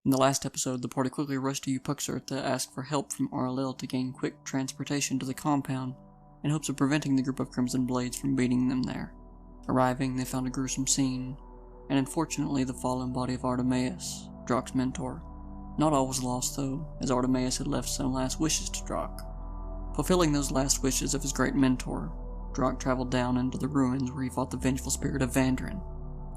In the last episode, the party quickly rushed to Upuxer to ask for help from RLL to gain quick transportation to the compound in hopes of preventing the group of Crimson Blades from beating them there. Arriving, they found a gruesome scene, and unfortunately the fallen body of Artemaeus, Drak's mentor. Not all was lost though, as Artemaeus had left some last wishes to Drak. Fulfilling those last wishes of his great mentor, Drak traveled down into the ruins where he fought the vengeful spirit of Vandrin,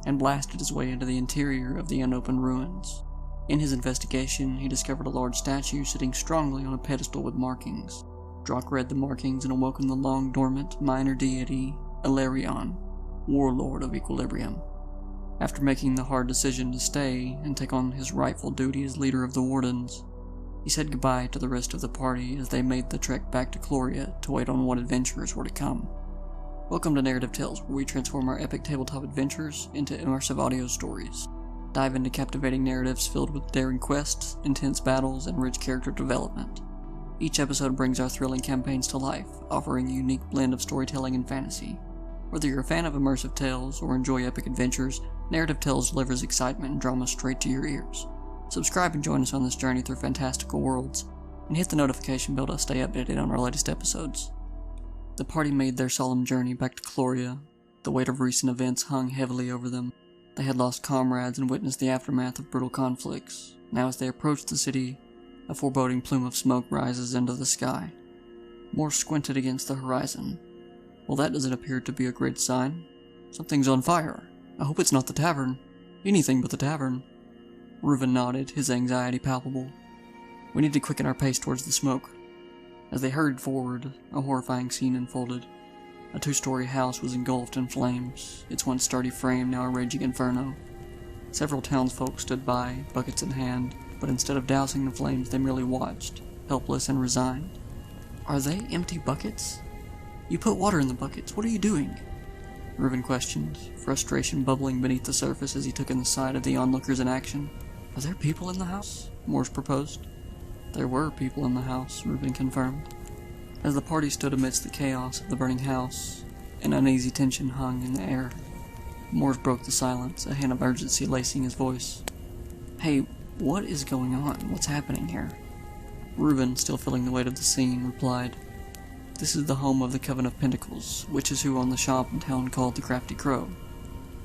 and blasted his way into the interior of the unopened ruins. In his investigation, he discovered a large statue sitting strongly on a pedestal with markings. Drak read the markings and awoke the long-dormant minor deity, Ilarion, warlord of Equilibrium. After making the hard decision to stay and take on his rightful duty as leader of the Wardens, he said goodbye to the rest of the party as they made the trek back to Chloria to wait on what adventures were to come. Welcome to Narrative Tales, where we transform our epic tabletop adventures into immersive audio stories. Dive into captivating narratives filled with daring quests, intense battles, and rich character development. Each episode brings our thrilling campaigns to life, offering a unique blend of storytelling and fantasy. Whether you're a fan of immersive tales or enjoy epic adventures, Narrative Tales delivers excitement and drama straight to your ears. Subscribe and join us on this journey through fantastical worlds, and hit the notification bell to stay updated on our latest episodes. The party made their solemn journey back to Chloria. The weight of recent events hung heavily over them. They had lost comrades and witnessed the aftermath of brutal conflicts. Now as they approach the city, a foreboding plume of smoke rises into the sky. Moore squinted against the horizon. Well, that doesn't appear to be a great sign. Something's on fire. I hope it's not the tavern. Anything but the tavern. Reuven nodded, his anxiety palpable. We need to quicken our pace towards the smoke. As they hurried forward, a horrifying scene unfolded. A two-story house was engulfed in flames, its once sturdy frame now a raging inferno. Several townsfolk stood by, buckets in hand, but instead of dousing the flames they merely watched, helpless and resigned. Are they empty buckets? You put water in the buckets, what are you doing? Reuven questioned, frustration bubbling beneath the surface as he took in the sight of the onlookers in action. Are there people in the house? Morse proposed. There were people in the house, Reuven confirmed. As the party stood amidst the chaos of the burning house, an uneasy tension hung in the air. Morse broke the silence, a hint of urgency lacing his voice. Hey, what is going on? What's happening here? Reuven, still feeling the weight of the scene, replied, This is the home of the Coven of Pentacles, witches who own the shop in town called the Crafty Crow.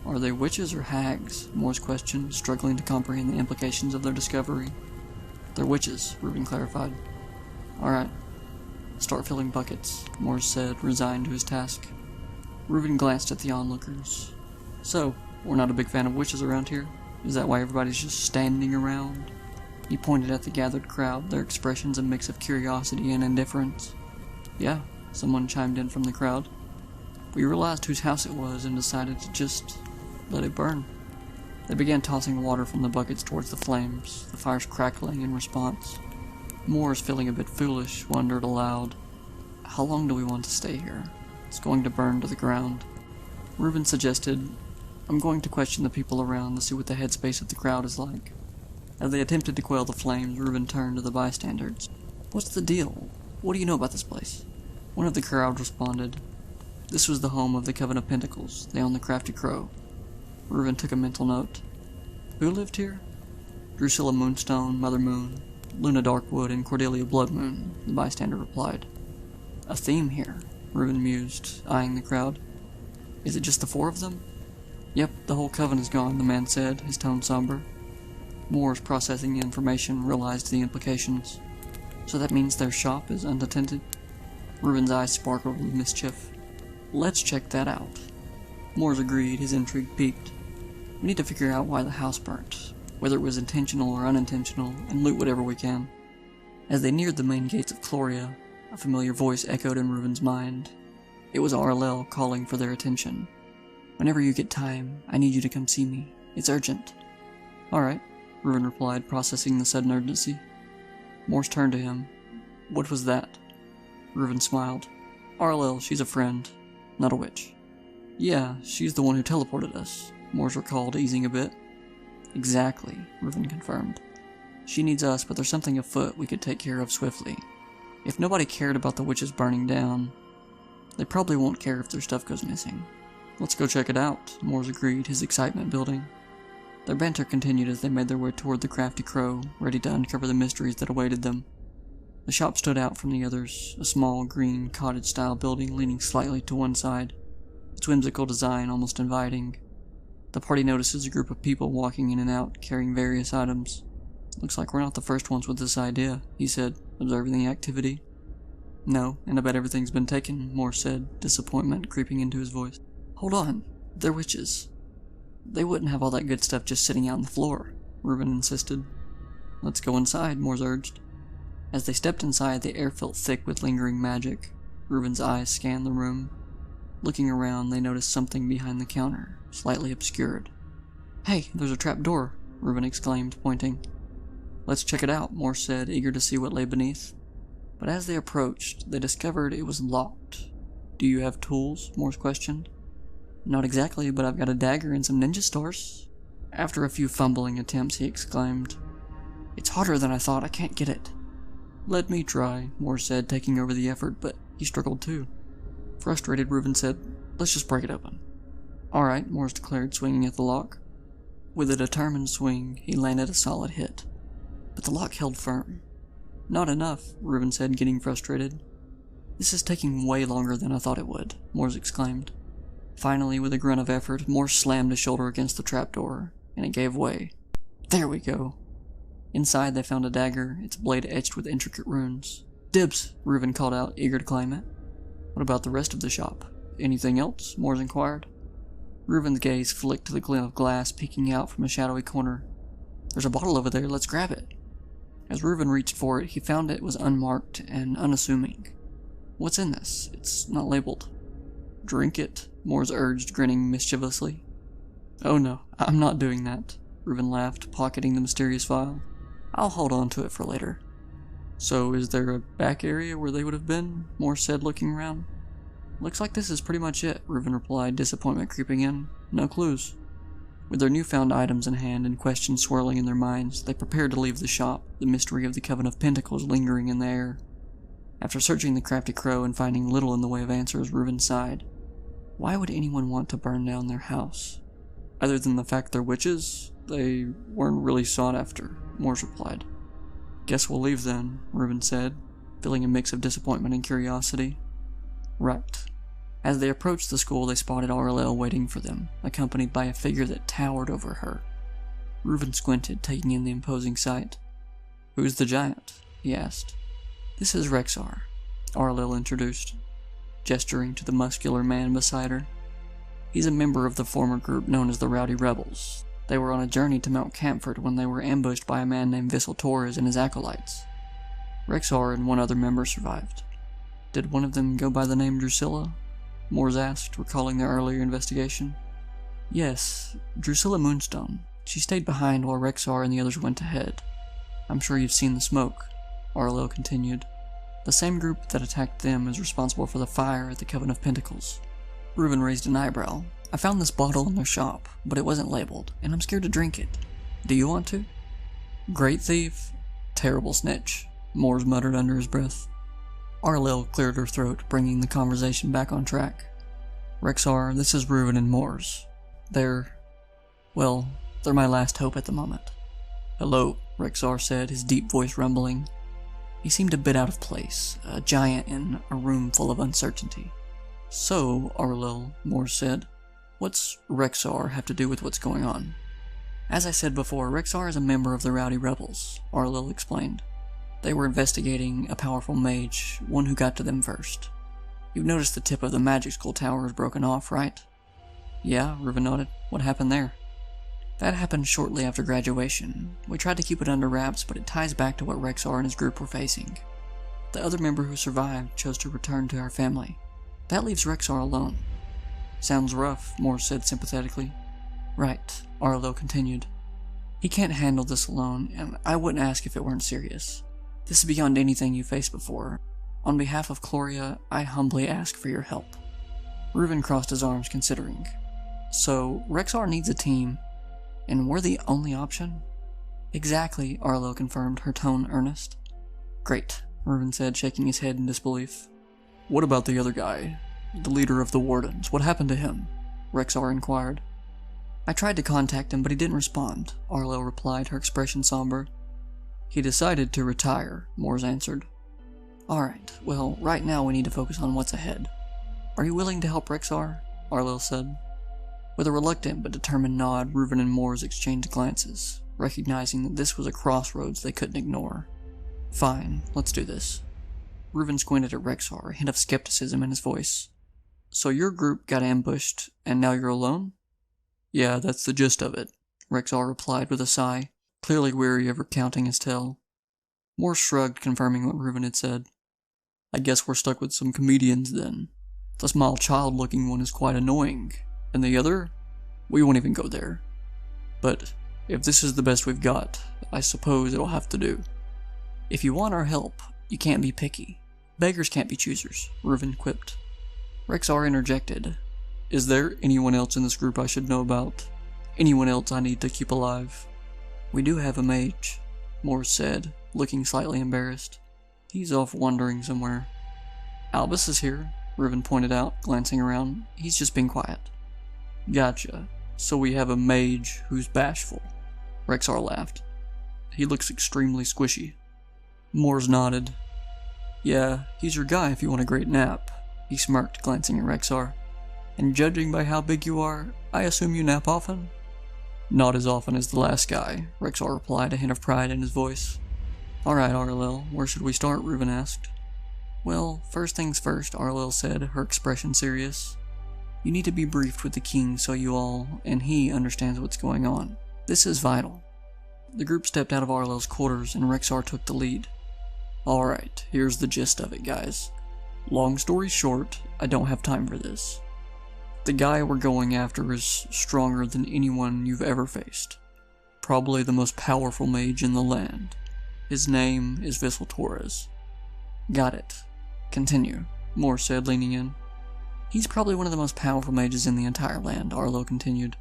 Are they witches or hags? Morse questioned, struggling to comprehend the implications of their discovery. They're witches, Reuven clarified. Alright. Start filling buckets, Morse said, resigned to his task. Reuven glanced at the onlookers. So, we're not a big fan of witches around here? Is that why everybody's just standing around? He pointed at the gathered crowd, their expressions a mix of curiosity and indifference. Yeah, someone chimed in from the crowd. We realized whose house it was and decided to just let it burn. They began tossing water from the buckets towards the flames, the fires crackling in response. Morse, feeling a bit foolish, wondered aloud, How long do we want to stay here? It's going to burn to the ground. Reuven suggested, I'm going to question the people around to see what the headspace of the crowd is like. As they attempted to quell the flames, Reuven turned to the bystanders. What's the deal? What do you know about this place? One of the crowd responded, This was the home of the Coven of Pentacles. They own the Crafty Crow. Reuven took a mental note. Who lived here? Drusilla Moonstone, Mother Moon, Luna Darkwood, and Cordelia Bloodmoon, the bystander replied. A theme here, Reuven mused, eyeing the crowd. Is it just the four of them? Yep, the whole coven is gone, the man said, his tone somber. Morse, processing the information, realized the implications. So that means their shop is unattended? Reuven's eyes sparkled with mischief. Let's check that out. Morse agreed, his intrigue piqued. We need to figure out why the house burnt, whether it was intentional or unintentional, and loot whatever we can. As they neared the main gates of Chloria, a familiar voice echoed in Reuven's mind. It was RLL calling for their attention. Whenever you get time, I need you to come see me. It's urgent. Alright, Reuven replied, processing the sudden urgency. Morse turned to him. What was that? Reuven smiled. RLL, she's a friend, not a witch. Yeah, she's the one who teleported us, Morse recalled, easing a bit. Exactly, Reuven confirmed. She needs us, but there's something afoot we could take care of swiftly. If nobody cared about the witches burning down, they probably won't care if their stuff goes missing. Let's go check it out, Morse agreed, his excitement building. Their banter continued as they made their way toward the crafty crow, ready to uncover the mysteries that awaited them. The shop stood out from the others, a small, green, cottage-style building leaning slightly to one side, its whimsical design almost inviting. The party notices a group of people walking in and out, carrying various items. "Looks like we're not the first ones with this idea," he said, observing the activity. "No, and I bet everything's been taken," Morse said, disappointment creeping into his voice. "Hold on, they're witches. They wouldn't have all that good stuff just sitting out on the floor," Reuben insisted. "Let's go inside," Morse urged. As they stepped inside, the air felt thick with lingering magic. Reuben's eyes scanned the room. Looking around, they noticed something behind the counter, slightly obscured. "Hey, there's a trap door," Reuben exclaimed, pointing. "Let's check it out," Morse said, eager to see what lay beneath. But as they approached, they discovered it was locked. "Do you have tools?" Morse questioned. "Not exactly, but I've got a dagger and some ninja stars." After a few fumbling attempts, he exclaimed, "It's harder than I thought, I can't get it." "Let me try," Morse said, taking over the effort, but he struggled too. Frustrated, Reuben said, "Let's just break it open." "Alright," Morse declared, swinging at the lock. With a determined swing, he landed a solid hit. But the lock held firm. "Not enough," Reuben said, getting frustrated. "This is taking way longer than I thought it would," Morse exclaimed. Finally, with a grunt of effort, Morse slammed his shoulder against the trapdoor, and it gave way. "There we go." Inside, they found a dagger, its blade etched with intricate runes. "Dibs!" Reuben called out, eager to claim it. "What about the rest of the shop? Anything else?" Morse inquired. Reuben's gaze flicked to the glint of glass peeking out from a shadowy corner. "There's a bottle over there, let's grab it." As Reuben reached for it, he found it was unmarked and unassuming. "What's in this? It's not labeled." "Drink it," Morse urged, grinning mischievously. "Oh no, I'm not doing that," Reuben laughed, pocketing the mysterious vial. "I'll hold on to it for later." "So is there a back area where they would have been?" Morse said, looking around. "Looks like this is pretty much it," Reuben replied, disappointment creeping in. "No clues." With their newfound items in hand and questions swirling in their minds, they prepared to leave the shop, the mystery of the Coven of Pentacles lingering in the air. After searching the crafty crow and finding little in the way of answers, Reuben sighed. Why would anyone want to burn down their house? "Other than the fact they're witches, they weren't really sought after," Morse replied. "Guess we'll leave then," Reuben said, feeling a mix of disappointment and curiosity. Right. As they approached the school, they spotted Arlel waiting for them, accompanied by a figure that towered over her. Reuben squinted, taking in the imposing sight. "Who's the giant?" he asked. "This is Rexar," Arlel introduced, gesturing to the muscular man beside her. "He's a member of the former group known as the Rowdy Rebels. They were on a journey to Mount Camford when they were ambushed by a man named Vissel Torres and his acolytes. Rexar and one other member survived." "Did one of them go by the name Drusilla?" Morse asked, recalling their earlier investigation. "Yes, Drusilla Moonstone. She stayed behind while Rexar and the others went ahead. I'm sure you've seen the smoke," Arlo continued. "The same group that attacked them is responsible for the fire at the Coven of Pentacles." Reuben raised an eyebrow. "I found this bottle in their shop, but it wasn't labeled, and I'm scared to drink it. Do you want to?" "Great thief. Terrible snitch," Morse muttered under his breath. Arlel cleared her throat, bringing the conversation back on track. "Rexar, this is Reuben and Morse. They're my last hope at the moment." "Hello," Rexar said, his deep voice rumbling. He seemed a bit out of place, a giant in a room full of uncertainty. "So, Arlel," Morse said, "what's Rexar have to do with what's going on?" "As I said before, Rexar is a member of the Rowdy Rebels," Arlel explained. "They were investigating a powerful mage, one who got to them first. You've noticed the tip of the magic school tower is broken off, right?" "Yeah," Reuben nodded. "What happened there?" "That happened shortly after graduation. We tried to keep it under wraps, but it ties back to what Rexar and his group were facing. The other member who survived chose to return to our family. That leaves Rexar alone." "Sounds rough," Morse said sympathetically. "Right," Arlo continued. "He can't handle this alone, and I wouldn't ask if it weren't serious. This is beyond anything you faced before. On behalf of Chloria, I humbly ask for your help." Reuben crossed his arms, considering. "So, Rexar needs a team, and we're the only option?" "Exactly," Arlo confirmed, her tone earnest. "Great," Reuben said, shaking his head in disbelief. "What about the other guy? The leader of the Wardens. What happened to him?" Rexar inquired. I tried to contact him, but he didn't respond, Arlo replied, her expression somber. He decided to retire, Moores answered. Alright, well, right now we need to focus on what's ahead. Are you willing to help Rexar? Arlo said. With a reluctant but determined nod, Reuben and Moores exchanged glances, recognizing that this was a crossroads they couldn't ignore. Fine, let's do this. Reuben squinted at Rexar, a hint of skepticism in his voice. So your group got ambushed, and now you're alone? Yeah, that's the gist of it, Rexar replied with a sigh, clearly weary of recounting his tale. Moore shrugged, confirming what Reuben had said. I guess we're stuck with some comedians then. The small child-looking one is quite annoying, and the other? We won't even go there. But if this is the best we've got, I suppose it'll have to do. If you want our help, you can't be picky. Beggars can't be choosers, Reuben quipped. Rexar interjected. Is there anyone else in this group I should know about? Anyone else I need to keep alive? We do have a mage, Moores said, looking slightly embarrassed. He's off wandering somewhere. Albus is here, Reuben pointed out, glancing around. He's just being quiet. Gotcha. So we have a mage who's bashful. Rexar laughed. He looks extremely squishy. Moores nodded. Yeah, he's your guy if you want a great nap, he smirked, glancing at Rexar. And judging by how big you are, I assume you nap often? Not as often as the last guy, Rexar replied, a hint of pride in his voice. Alright, Arlil, where should we start? Reuben asked. Well, first things first, Arlil said, her expression serious. You need to be briefed with the king so you all, and he, understands what's going on. This is vital. The group stepped out of Arlil's quarters, and Rexar took the lead. Alright, here's the gist of it, guys. Long story short, I don't have time for this. The guy we're going after is stronger than anyone you've ever faced. Probably the most powerful mage in the land. His name is Vissel Torres. Got it. Continue, Moore said, leaning in. He's probably one of the most powerful mages in the entire land, Arlo continued.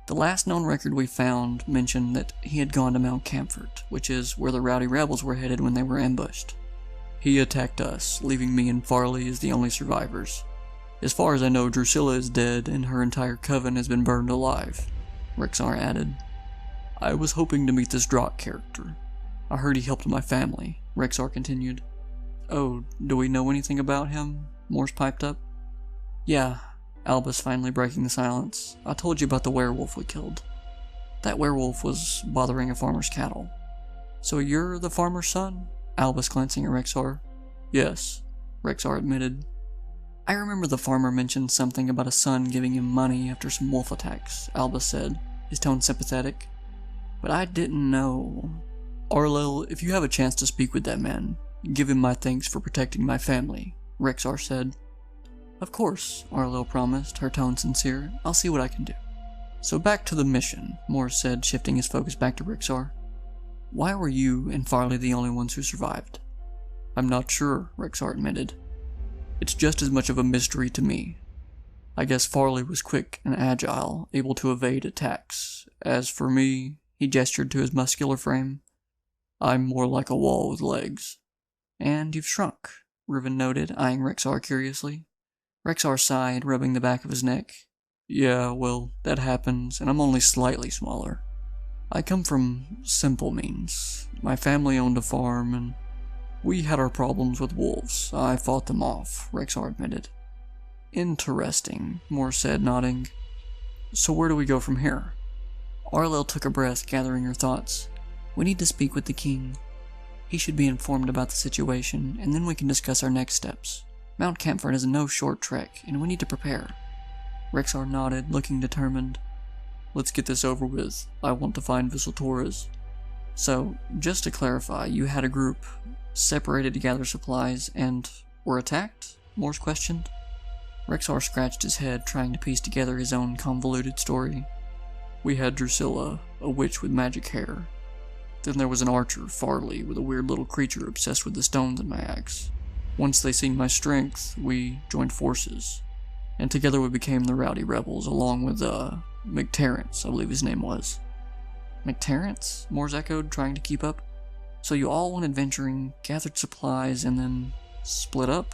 The last known record we found mentioned that he had gone to Mount Camfort, which is where the rowdy rebels were headed when they were ambushed. He attacked us, leaving me and Farley as the only survivors. As far as I know, Drusilla is dead and her entire coven has been burned alive, Rexar added. I was hoping to meet this Drock character. I heard he helped my family, Rexar continued. Oh, do we know anything about him? Moores piped up. Yeah, Albus finally breaking the silence. I told you about the werewolf we killed. That werewolf was bothering a farmer's cattle. So you're the farmer's son? Albus glancing at Rexar. Yes, Rexar admitted. I remember the farmer mentioned something about a son giving him money after some wolf attacks, Albus said, his tone sympathetic. But I didn't know. Arlil, if you have a chance to speak with that man, give him my thanks for protecting my family, Rexar said. Of course, Arlo promised, her tone sincere. I'll see what I can do. So back to the mission, Moores said, shifting his focus back to Rexar. Why were you and Farley the only ones who survived? I'm not sure, Rexar admitted. It's just as much of a mystery to me. I guess Farley was quick and agile, able to evade attacks. As for me, he gestured to his muscular frame. I'm more like a wall with legs. And you've shrunk, Reuben noted, eyeing Rexar curiously. Rexar sighed, rubbing the back of his neck. Yeah, well, that happens, and I'm only slightly smaller. I come from simple means. My family owned a farm, and we had our problems with wolves. I fought them off, Rexar admitted. Interesting, Moore said, nodding. So where do we go from here? Arlil took a breath, gathering her thoughts. We need to speak with the king. He should be informed about the situation, and then we can discuss our next steps. Mount Camfort is no short trek, and we need to prepare. Rexar nodded, looking determined. Let's get this over with. I want to find Vissel Torres. So, just to clarify, you had a group separated to gather supplies and were attacked? Moores questioned. Rexar scratched his head, trying to piece together his own convoluted story. We had Drusilla, a witch with magic hair. Then there was an archer, Farley, with a weird little creature obsessed with the stones in my axe. Once they seen my strength, we joined forces, and together we became the Rowdy Rebels, along with, McTerrence, I believe his name was. McTerrence? Moores echoed, trying to keep up. So you all went adventuring, gathered supplies, and then split up?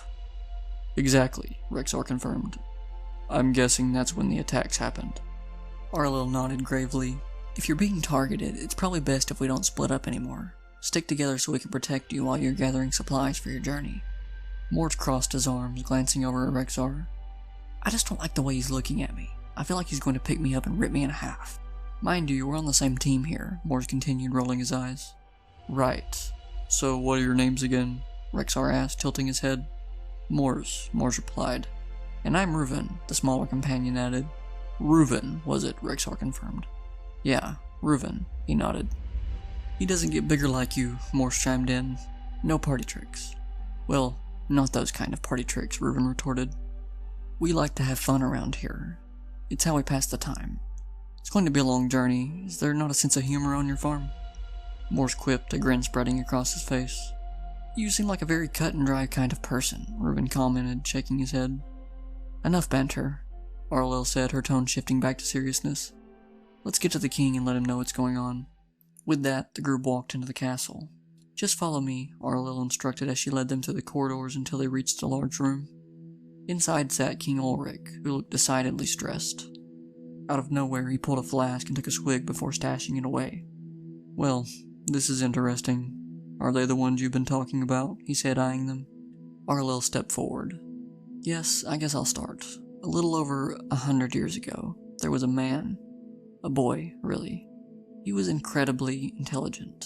Exactly, Rexar confirmed. I'm guessing that's when the attacks happened. Arlo nodded gravely. If you're being targeted, it's probably best if we don't split up anymore. Stick together so we can protect you while you're gathering supplies for your journey. Mors crossed his arms, glancing over at Rexar. I just don't like the way he's looking at me. I feel like he's going to pick me up and rip me in half. Mind you, we're on the same team here, Mors continued, rolling his eyes. Right. So what are your names again? Rexar asked, tilting his head. Mors replied. And I'm Reuven, the smaller companion added. Reuven, was it? Rexar confirmed. Yeah, Reuven, he nodded. He doesn't get bigger like you, Mors chimed in. No party tricks. Well, not those kind of party tricks, Reuven retorted. We like to have fun around here. It's how we pass the time. It's going to be a long journey. Is there not a sense of humor on your farm? Mors quipped, a grin spreading across his face. You seem like a very cut-and-dry kind of person, Reuven commented, shaking his head. Enough banter, Arlo said, her tone shifting back to seriousness. Let's get to the king and let him know what's going on. With that, the group walked into the castle. Just follow me, Arlo instructed as she led them through the corridors until they reached a large room. Inside sat King Ulrich, who looked decidedly stressed. Out of nowhere, he pulled a flask and took a swig before stashing it away. Well, this is interesting. Are they the ones you've been talking about? He said, eyeing them. Arlo stepped forward. Yes, I guess I'll start. A little over 100 years ago, there was a man. A boy, really. He was incredibly intelligent.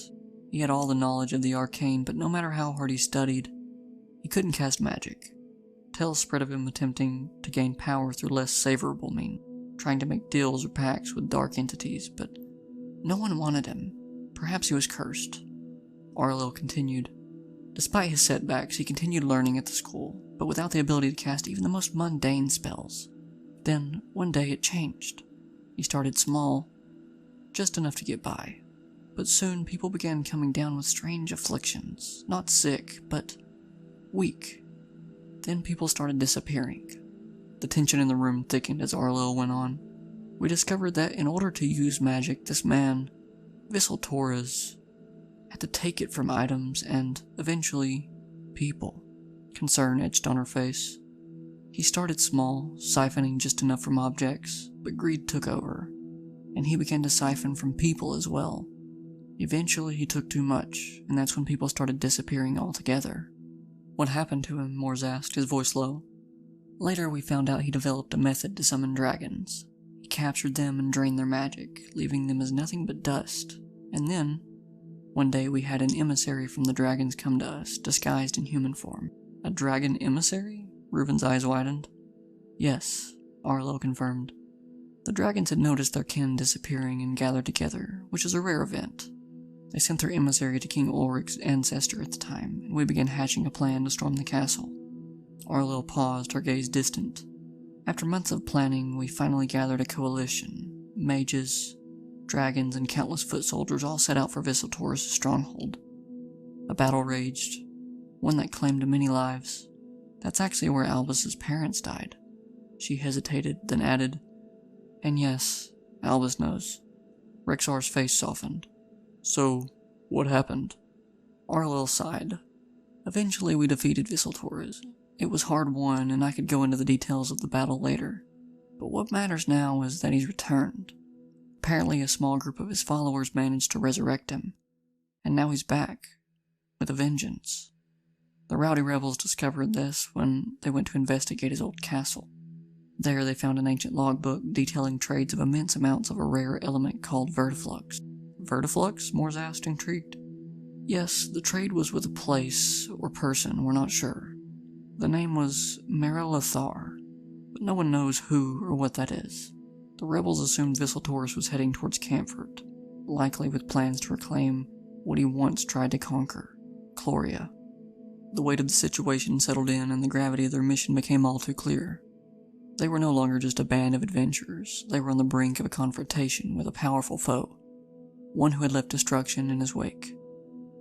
He had all the knowledge of the arcane, but no matter how hard he studied, he couldn't cast magic. Tales spread of him attempting to gain power through less favorable means, trying to make deals or pacts with dark entities, but no one wanted him. Perhaps he was cursed. Arlo continued. Despite his setbacks, he continued learning at the school, but without the ability to cast even the most mundane spells. Then, one day it changed. He started small, just enough to get by. But soon people began coming down with strange afflictions, not sick, but weak. Then people started disappearing. The tension in the room thickened as Arlo went on. We discovered that in order to use magic, this man, Vissel Torres, had to take it from items and, eventually, people. Concern etched on her face. He started small, siphoning just enough from objects, but greed took over, and he began to siphon from people as well. Eventually he took too much, and that's when people started disappearing altogether. What happened to him? Mors asked, his voice low. Later we found out he developed a method to summon dragons. He captured them and drained their magic, leaving them as nothing but dust. And then, one day we had an emissary from the dragons come to us, disguised in human form. A dragon emissary? Reuven's eyes widened. Yes, Arlo confirmed. The dragons had noticed their kin disappearing and gathered together, which is a rare event. They sent their emissary to King Ulrich's ancestor at the time, and we began hatching a plan to storm the castle. Arlo paused, her gaze distant. After months of planning, we finally gathered a coalition. Mages, dragons, and countless foot soldiers all set out for Vissel Torres' stronghold. A battle raged, one that claimed many lives. That's actually where Albus's parents died. She hesitated, then added, and yes, Albus knows. Rexar's face softened. So, what happened? Arlo sighed. Eventually we defeated Vissel Torres. It was hard won, and I could go into the details of the battle later. But what matters now is that he's returned. Apparently a small group of his followers managed to resurrect him. And now he's back. With a vengeance. The rowdy rebels discovered this when they went to investigate his old castle. There they found an ancient logbook detailing trades of immense amounts of a rare element called vertiflux. Vertiflux? Mors asked, intrigued. Yes, the trade was with a place or person, we're not sure. The name was Marilathar, but no one knows who or what that is. The rebels assumed Vissel Torres was heading towards Camfort, likely with plans to reclaim what he once tried to conquer, Chloria. The weight of the situation settled in and the gravity of their mission became all too clear. They were no longer just a band of adventurers, they were on the brink of a confrontation with a powerful foe, one who had left destruction in his wake.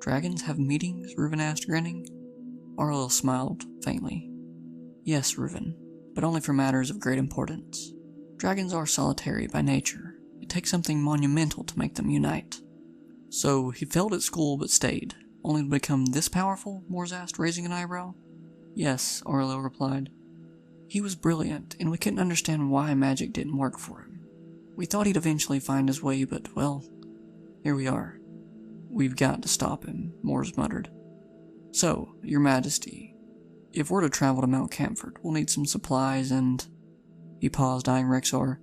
Dragons have meetings? Reuven asked, grinning. Arlo smiled, faintly. Yes, Reuven, but only for matters of great importance. Dragons are solitary by nature. It takes something monumental to make them unite. So, he failed at school but stayed, only to become this powerful? Mors asked, raising an eyebrow. Yes, Arlo replied. He was brilliant, and we couldn't understand why magic didn't work for him. We thought he'd eventually find his way, but, well, here we are. We've got to stop him, Mors muttered. So, Your Majesty, if we're to travel to Mount Camford, we'll need some supplies and... He paused, eyeing Rexar.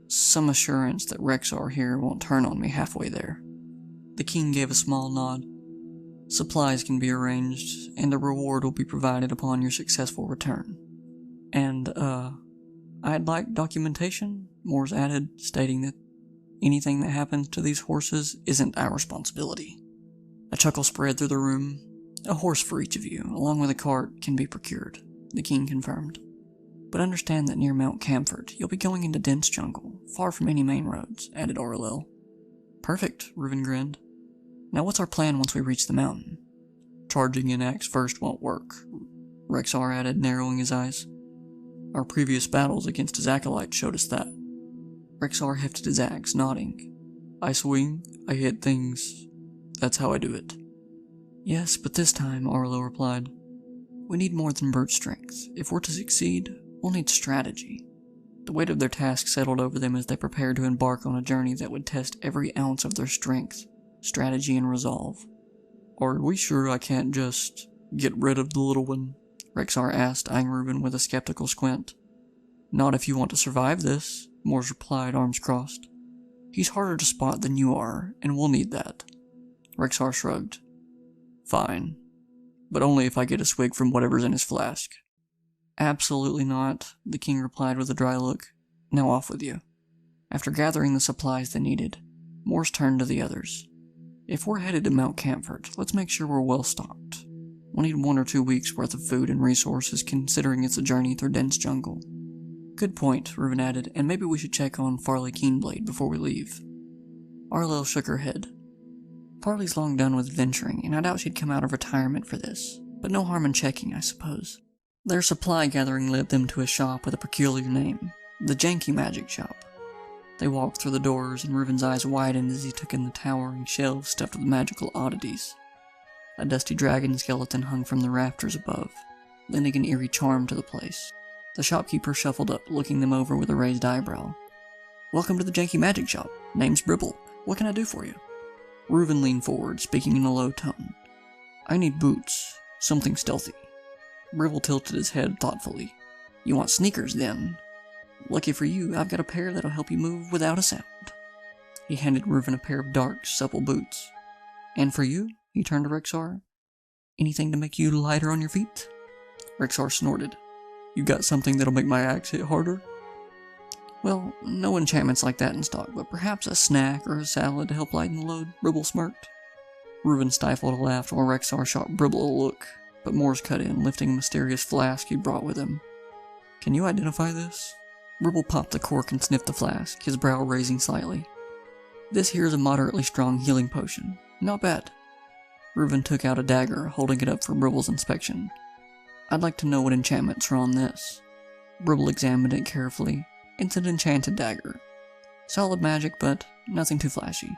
Some assurance that Rexar here won't turn on me halfway there. The king gave a small nod. Supplies can be arranged, and a reward will be provided upon your successful return. And, I'd like documentation, Mors added, stating that anything that happens to these horses isn't our responsibility. A chuckle spread through the room. A horse for each of you, along with a cart, can be procured, the king confirmed. But understand that near Mount Camford, you'll be going into dense jungle, far from any main roads, added Aurelil. Perfect, Reuven grinned. Now what's our plan once we reach the mountain? Charging in axe first won't work, Rexar added, narrowing his eyes. Our previous battles against his acolytes showed us that. Rexar hefted his axe, nodding. I swing, I hit things. That's how I do it. Yes, but this time, Aurelil replied. We need more than brute strength. If we're to succeed, we'll need strategy. The weight of their task settled over them as they prepared to embark on a journey that would test every ounce of their strength, strategy, and resolve. Are we sure I can't just get rid of the little one? Rexar asked, eyeing Reuven with a skeptical squint. Not if you want to survive this, Mors replied, arms crossed. He's harder to spot than you are, and we'll need that. Rexar shrugged. Fine, but only if I get a swig from whatever's in his flask. Absolutely not, the king replied with a dry look. Now off with you. After gathering the supplies they needed, Mors turned to the others. If we're headed to Mount Camford, let's make sure we're well stocked. We'll need 1 or 2 weeks worth of food and resources considering it's a journey through dense jungle. Good point, Reuven added, and maybe we should check on Farley Keenblade before we leave. Aurelil shook her head. Farley's long done with adventuring, and I doubt she'd come out of retirement for this, but no harm in checking, I suppose. Their supply gathering led them to a shop with a peculiar name, the Janky Magic Shop. They walked through the doors, and Reuven's eyes widened as he took in the towering shelves stuffed with magical oddities. A dusty dragon skeleton hung from the rafters above, lending an eerie charm to the place. The shopkeeper shuffled up, looking them over with a raised eyebrow. Welcome to the Janky Magic Shop. Name's Bribble. What can I do for you? Reuven leaned forward, speaking in a low tone. I need boots. Something stealthy. Bribble tilted his head thoughtfully. You want sneakers, then? Lucky for you, I've got a pair that'll help you move without a sound. He handed Reuven a pair of dark, supple boots. And for you? He turned to Rexar. Anything to make you lighter on your feet? Rexar snorted. You got something that'll make my axe hit harder? Well, no enchantments like that in stock, but perhaps a snack or a salad to help lighten the load, Bribble smirked. Reuven stifled a laugh while Rexar shot Bribble a look, but Mors cut in, lifting a mysterious flask he brought with him. Can you identify this? Bribble popped the cork and sniffed the flask, his brow raising slightly. This here's a moderately strong healing potion. Not bad. Reuven took out a dagger, holding it up for Bribble's inspection. I'd like to know what enchantments are on this. Bribble examined it carefully. It's an enchanted dagger. Solid magic, but nothing too flashy.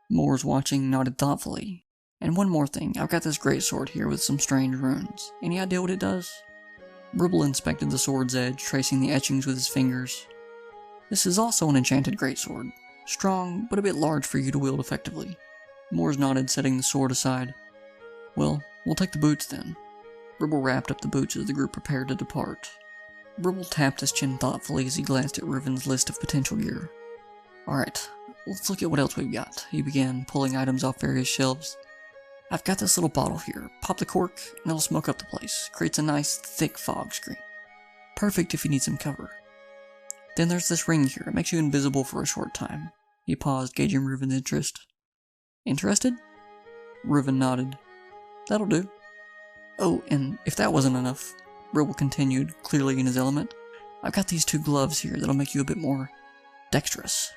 Mors, watching, nodded thoughtfully. And one more thing, I've got this great sword here with some strange runes. Any idea what it does? Bribble inspected the sword's edge, tracing the etchings with his fingers. This is also an enchanted greatsword. Strong, but a bit large for you to wield effectively. Mors nodded, setting the sword aside. Well, we'll take the boots then. Bribble wrapped up the boots as the group prepared to depart. Bribble tapped his chin thoughtfully as he glanced at Reuven's list of potential gear. Alright, let's look at what else we've got, he began, pulling items off various shelves. I've got this little bottle here. Pop the cork, and it'll smoke up the place. Creates a nice, thick fog screen. Perfect if you need some cover. Then there's this ring here. It makes you invisible for a short time. He paused, gauging Reuven's interest. Interested? Reuven nodded. That'll do. Oh, and if that wasn't enough, Bribble continued, clearly in his element, I've got these 2 gloves here that'll make you a bit more dexterous.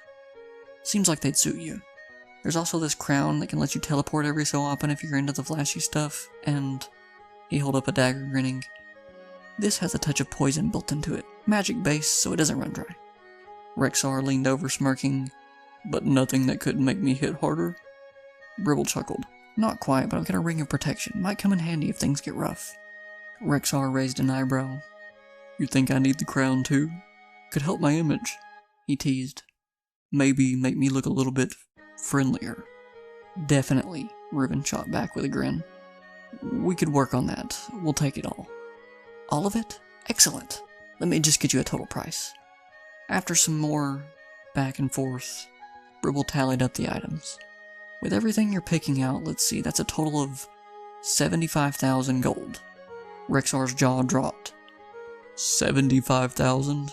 Seems like they'd suit you. There's also this crown that can let you teleport every so often if you're into the flashy stuff, and... He held up a dagger, grinning. This has a touch of poison built into it. Magic base, so it doesn't run dry. Rexar leaned over, smirking. But nothing that couldn't make me hit harder? Bribble chuckled. Not quite, but I've got a ring of protection. Might come in handy if things get rough. Rexar raised an eyebrow. You think I need the crown too? Could help my image, he teased. maybe make me look a little bit friendlier. Definitely, Reuben shot back with a grin. We could work on that. We'll take it all. All of it? Excellent. Let me just get you a total price. After some more back and forth, Bribble tallied up the items. With everything you're picking out, let's see, that's a total of 75,000 gold. Rexar's jaw dropped. 75,000?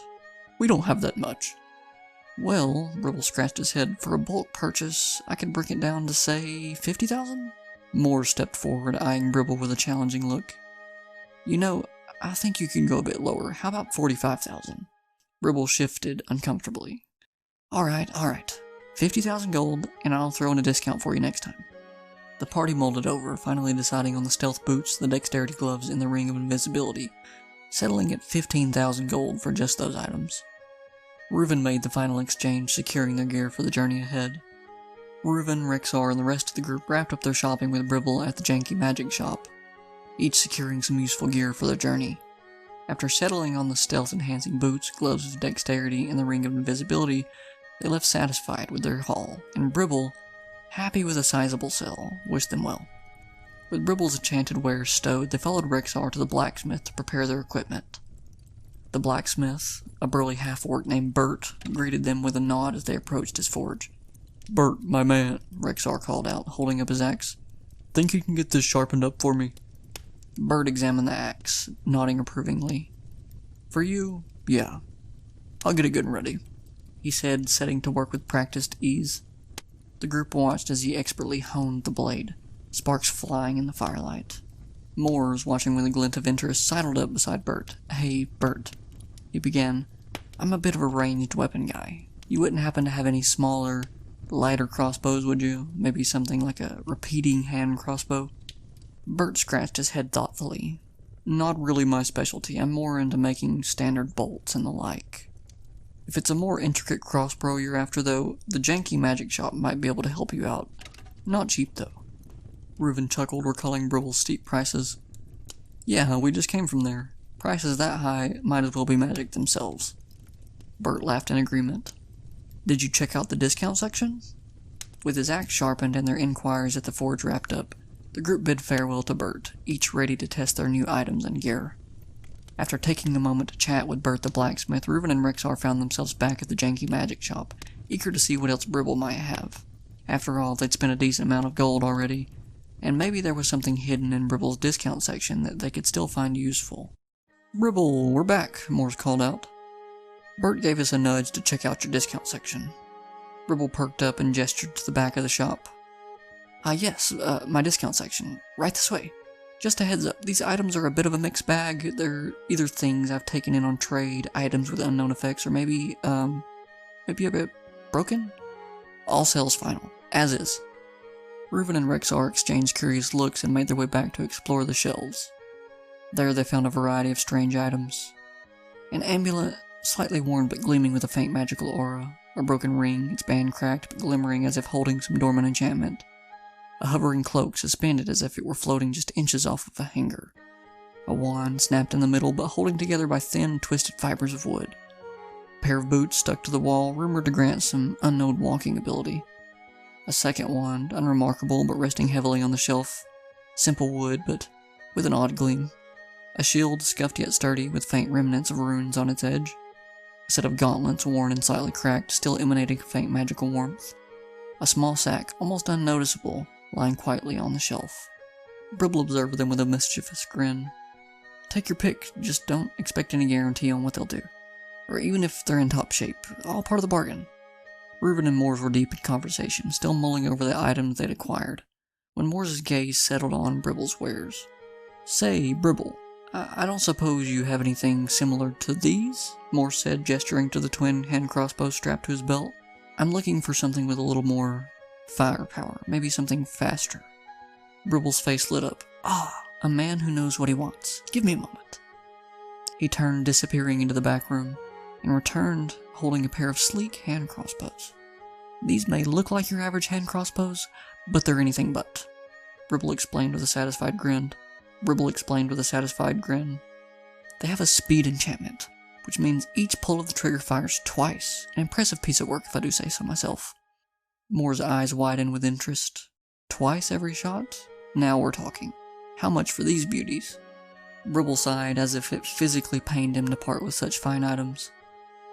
We don't have that much. Well, Bribble scratched his head, for a bulk purchase, I could break it down to, say, 50,000? Moore stepped forward, eyeing Bribble with a challenging look. You know, I think you can go a bit lower. How about 45,000? Bribble shifted uncomfortably. Alright. 50,000 gold, and I'll throw in a discount for you next time. The party mulled over, finally deciding on the stealth boots, the dexterity gloves, and the ring of invisibility, settling at 15,000 gold for just those items. Reuven made the final exchange, securing their gear for the journey ahead. Reuven, Rexar, and the rest of the group wrapped up their shopping with Bribble at the janky magic shop, each securing some useful gear for their journey. After settling on the stealth-enhancing boots, gloves of dexterity, and the ring of invisibility, they left satisfied with their haul, and Bribble, happy with a sizable sell, wished them well. With Bribble's enchanted wares stowed, they followed Rexar to the blacksmith to prepare their equipment. The blacksmith, a burly half-orc named Bert, greeted them with a nod as they approached his forge. "Bert, my man," Rexar called out, holding up his axe. "Think you can get this sharpened up for me?" Bert examined the axe, nodding approvingly. "For you? Yeah. I'll get it good and ready," he said, setting to work with practiced ease. The group watched as he expertly honed the blade, sparks flying in the firelight. Moores, watching with a glint of interest, sidled up beside Bert. "Hey, Bert," he began. "I'm a bit of a ranged weapon guy. You wouldn't happen to have any smaller, lighter crossbows, would you? Maybe something like a repeating hand crossbow?" Bert scratched his head thoughtfully. "Not really my specialty. I'm more into making standard bolts and the like. If it's a more intricate crossbow you're after, though, the janky magic shop might be able to help you out. Not cheap, though." Reuven chuckled, recalling Bribble's steep prices. "Yeah, we just came from there. Prices that high might as well be magic themselves." Bert laughed in agreement. "Did you check out the discount section?" With his axe sharpened and their inquiries at the forge wrapped up, the group bid farewell to Bert, each ready to test their new items and gear. After taking a moment to chat with Bert the blacksmith, Reuven and Rexar found themselves back at the janky magic shop, eager to see what else Bribble might have. After all, they'd spent a decent amount of gold already, and maybe there was something hidden in Bribble's discount section that they could still find useful. "Bribble, we're back," Moores called out. "Bert gave us a nudge to check out your discount section." Bribble perked up and gestured to the back of the shop. Yes, my discount section. Right this way. Just a heads up, these items are a bit of a mixed bag. They're either things I've taken in on trade, items with unknown effects, or maybe a bit broken? All sales final, as is." Reuven and Rexar exchanged curious looks and made their way back to explore the shelves. There they found a variety of strange items. An amulet, slightly worn but gleaming with a faint magical aura. A broken ring, its band cracked but glimmering as if holding some dormant enchantment. A hovering cloak suspended as if it were floating just inches off of a hanger. A wand snapped in the middle but holding together by thin, twisted fibers of wood. A pair of boots stuck to the wall, rumored to grant some unknown walking ability. A second wand, unremarkable but resting heavily on the shelf. Simple wood, but with an odd gleam. A shield, scuffed yet sturdy, with faint remnants of runes on its edge. A set of gauntlets, worn and slightly cracked, still emanating a faint magical warmth. A small sack, almost unnoticeable, lying quietly on the shelf. Bribble observed them with a mischievous grin. "Take your pick, just don't expect any guarantee on what they'll do. Or even if they're in top shape, all part of the bargain." Reuven and Moores were deep in conversation, still mulling over the items they'd acquired, when Moore's gaze settled on Bribble's wares. "Say, Bribble, I don't suppose you have anything similar to these?" Moore said, gesturing to the twin hand crossbows strapped to his belt. "I'm looking for something with a little more firepower, maybe something faster." Bribble's face lit up. A man who knows what he wants. Give me a moment." He turned, disappearing into the back room, and returned holding a pair of sleek hand crossbows. "These may look like your average hand crossbows, but they're anything but," Bribble explained with a satisfied grin. "They have a speed enchantment. which means each pull of the trigger fires twice. An impressive piece of work, if I do say so myself. Moore's eyes widen with interest. Twice every shot? Now we're talking. How much for these beauties? Bribble sighed as if it physically pained him to part with such fine items.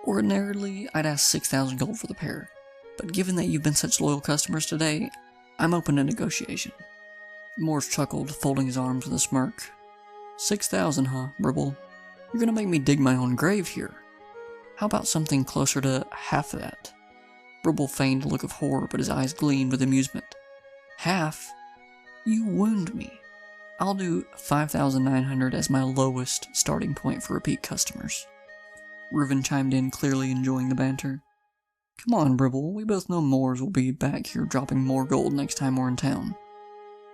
Ordinarily, I'd ask 6,000 gold for the pair, but given that you've been such loyal customers today, I'm open to negotiation. Morse chuckled, folding his arms with a smirk. 6,000, huh, Bribble? You're gonna make me dig my own grave here. How about something closer to half of that? Bribble feigned a look of horror, but his eyes gleamed with amusement. Half? You wound me. I'll do 5,900 as my lowest starting point for repeat customers. Reuven chimed in, clearly enjoying the banter. Come on, Bribble, we both know Moors will be back here dropping more gold next time we're in town.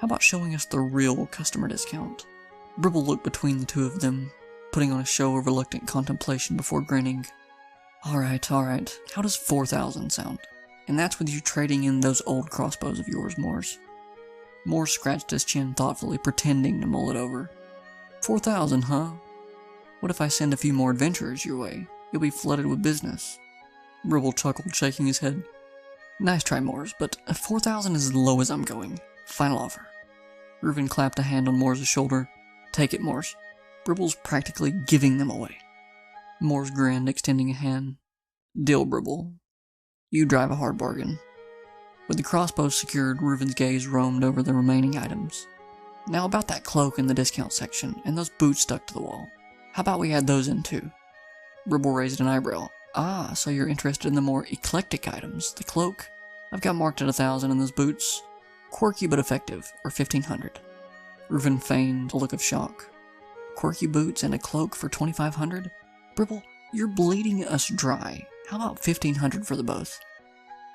How about showing us the real customer discount? Bribble looked between the two of them, putting on a show of reluctant contemplation before grinning. Alright, how does 4,000 sound? And that's with you trading in those old crossbows of yours, Moors. Moore scratched his chin thoughtfully, pretending to mull it over. 4,000, huh? What if I send a few more adventurers your way? You'll be flooded with business. Bribble chuckled, shaking his head. Nice try, Moors, but 4,000 is as low as I'm going. Final offer. Reuven clapped a hand on Moore's shoulder. Take it, Moors. Bribble's practically giving them away. Moors grinned, extending a hand. Deal, Bribble. You drive a hard bargain. With the crossbows secured, Reuven's gaze roamed over the remaining items. Now about that cloak in the discount section, and those boots stuck to the wall. How about we add those in too? Bribble raised an eyebrow. Ah, so you're interested in the more eclectic items. The cloak? I've got marked at 1,000, and those boots? Quirky but effective, or 1,500. Reuven feigned a look of shock. Quirky boots and a cloak for 2,500? Bribble, you're bleeding us dry. How about 1,500 for the both?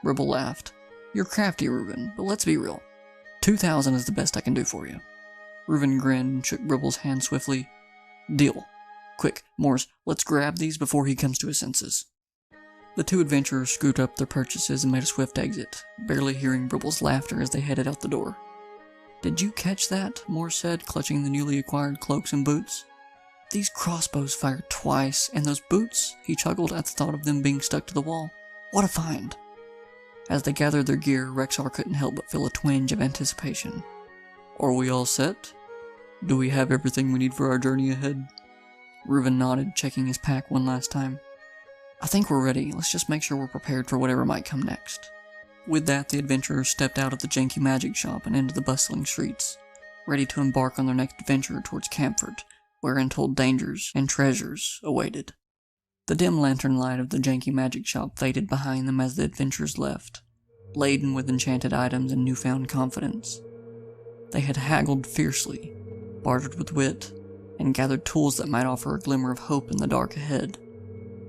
Bribble laughed. You're crafty, Reuven, but let's be real. 2,000 is the best I can do for you. Reuven grinned and shook Bribble's hand swiftly. Deal. Quick, Morris, let's grab these before he comes to his senses. The two adventurers scooped up their purchases and made a swift exit, barely hearing Bribble's laughter as they headed out the door. Did you catch that? Morris said, clutching the newly acquired cloaks and boots. These crossbows fired twice, and those boots, he chuckled at the thought of them being stuck to the wall. What a find! As they gathered their gear, Rexar couldn't help but feel a twinge of anticipation. Are we all set? Do we have everything we need for our journey ahead? Reuven nodded, checking his pack one last time. I think we're ready. Let's just make sure we're prepared for whatever might come next. With that, the adventurers stepped out of the janky magic shop and into the bustling streets, ready to embark on their next adventure towards Camford, where untold dangers and treasures awaited. The dim lantern light of the janky magic shop faded behind them as the adventurers left, laden with enchanted items and newfound confidence. They had haggled fiercely, bartered with wit, and gathered tools that might offer a glimmer of hope in the dark ahead.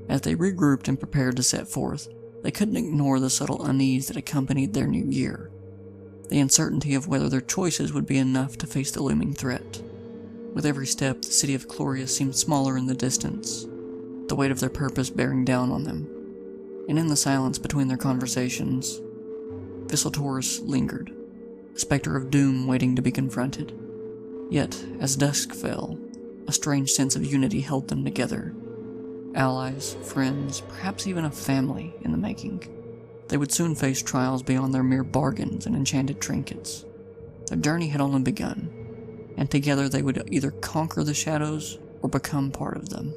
As they regrouped and prepared to set forth, they couldn't ignore the subtle unease that accompanied their new gear, the uncertainty of whether their choices would be enough to face the looming threat. With every step, the city of Cloria seemed smaller in the distance, the weight of their purpose bearing down on them. And in the silence between their conversations, Visseltaurus lingered, a specter of doom waiting to be confronted. Yet, as dusk fell, a strange sense of unity held them together. Allies, friends, perhaps even a family in the making. They would soon face trials beyond their mere bargains and enchanted trinkets. Their journey had only begun, and together they would either conquer the shadows or become part of them.